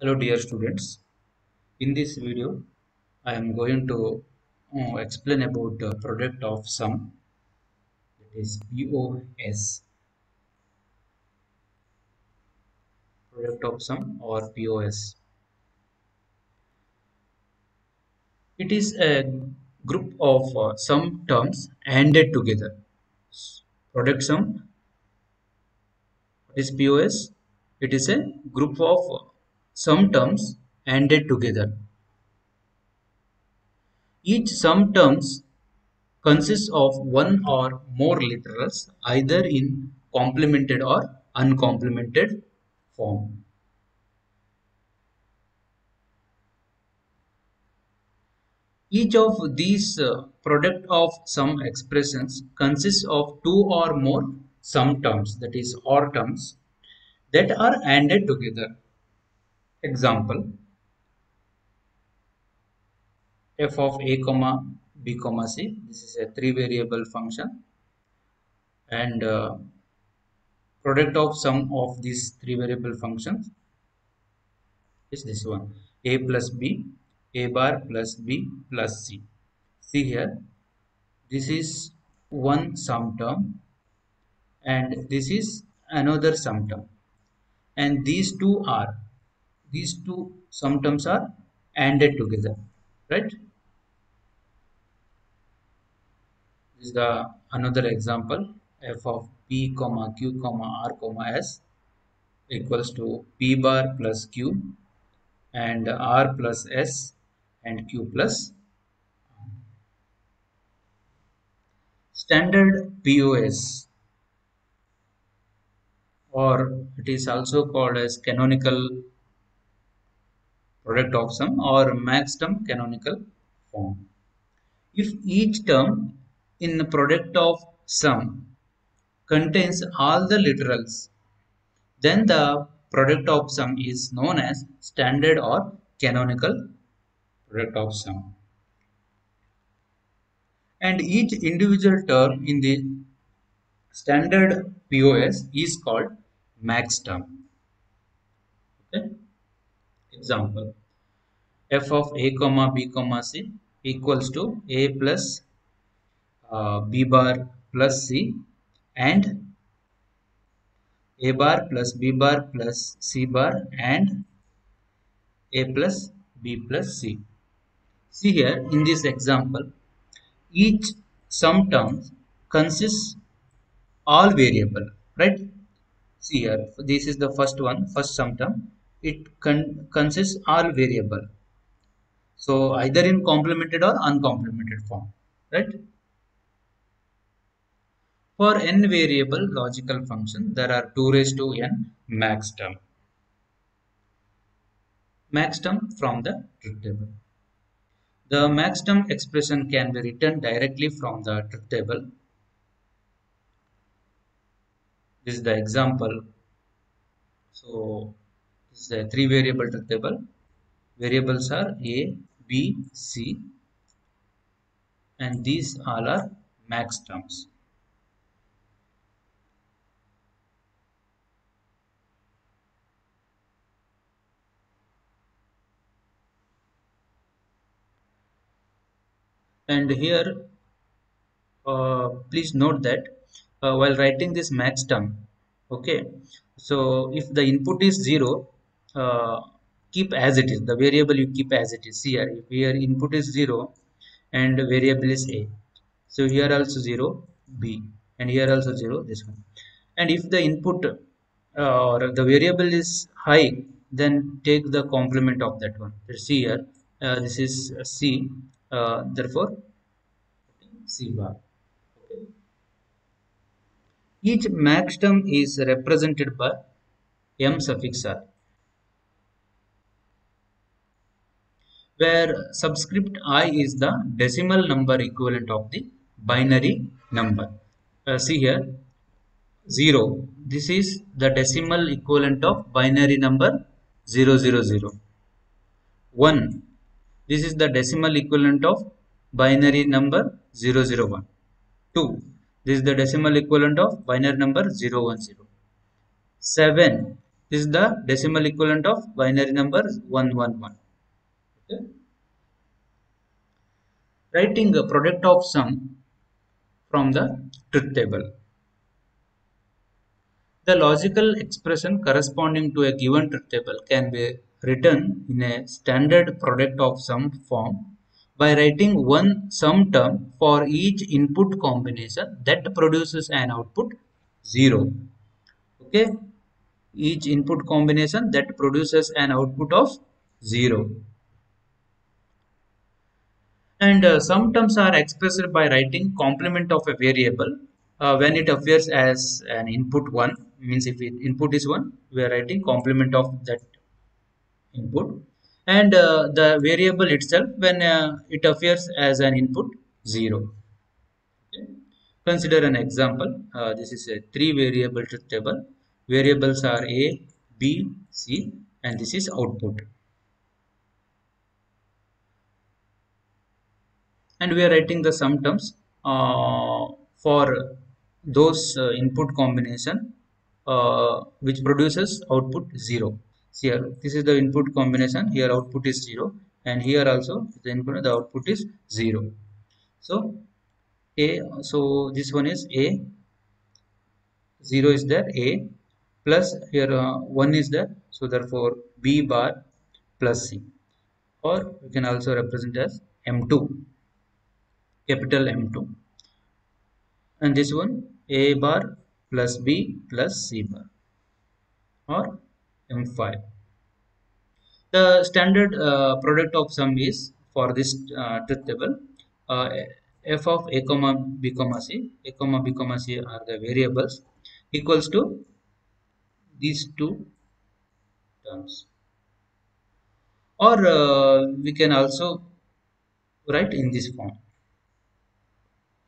Hello dear students. In this video I am going to explain about the product of sum, that is POS, product of sum or POS. It is a group of sum terms added together. Product sum, what is POS? It is a group of sum terms added together. Each sum terms consists of one or more literals either in complemented or uncomplemented form. Each of these product of sum expressions consists of two or more sum terms, that is OR terms, that are ANDed together. Example: f of a comma b comma c. This is a three variable function, and product of sum of these three variable functions is this one: a plus b, a bar plus b plus c. See here, this is one sum term and this is another sum term, and these two sum terms are ANDed together, right? This is the another example: f of p comma q comma r comma s equals to p bar plus q and r plus s and q plus. Standard POS, or it is also called as canonical product of sum or max term canonical form. If each term in the product of sum contains all the literals, then the product of sum is known as standard or canonical product of sum. And each individual term in the standard POS is called max term. Okay? Example: f of a comma b comma c equals to a plus b bar plus c and a bar plus b bar plus c bar and a plus b plus c. See here, in this example, each sum term consists all variable, right? See here, this is the first one, first sum term. It consists all variable, so either in complemented or uncomplemented form, right? For n variable logical function, there are 2 raised to n max term. Max term from the truth table. The max term expression can be written directly from the truth table. This is the example. So this is a 3 variable truth table. Variables are a, b, c, and these all are max terms. And here, please note that while writing this max term, okay, so if the input is 0, uh, keep as it is, the variable you keep as it is. Here, if here input is 0 and variable is a, so here also 0 b, and here also 0 this one. And if the input or the variable is high, then take the complement of that one. See here, this is c, therefore c bar. Okay. Each max term is represented by m suffix r, where subscript I is the decimal number equivalent of the binary number. See here, 0. This is the decimal equivalent of binary number 000. 1. This is the decimal equivalent of binary number 001. 2. This is the decimal equivalent of binary number 010. 7. This is the decimal equivalent of binary number 111. Okay. Writing a product of sum from the truth table. The logical expression corresponding to a given truth table can be written in a standard product of sum form by writing one sum term for each input combination that produces an output 0. Okay, each input combination that produces an output of 0. And some terms are expressed by writing complement of a variable when it appears as an input 1, means if input is 1, we are writing complement of that input, and the variable itself when it appears as an input 0. Okay. Consider an example. This is a three variable truth table. Variables are a, b, c, and this is output. And we are writing the sum terms for those input combination which produces output 0. See here, this is the input combination, here output is 0, and here also the output is 0. So a, so this one is a, 0 is there, a plus here 1 is there, so therefore b bar plus c, or we can also represent as m2, capital M2, and this one a bar plus b plus c bar, or M5. The standard product of sum is for this truth table uh, f of a comma b comma c. A comma b comma c are the variables equals to these two terms, or we can also write in this form: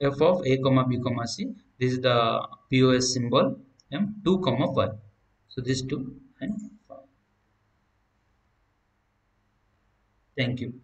f of a comma b comma c. This is the POS symbol, m2 comma 5. So this 2 and 5. Thank you.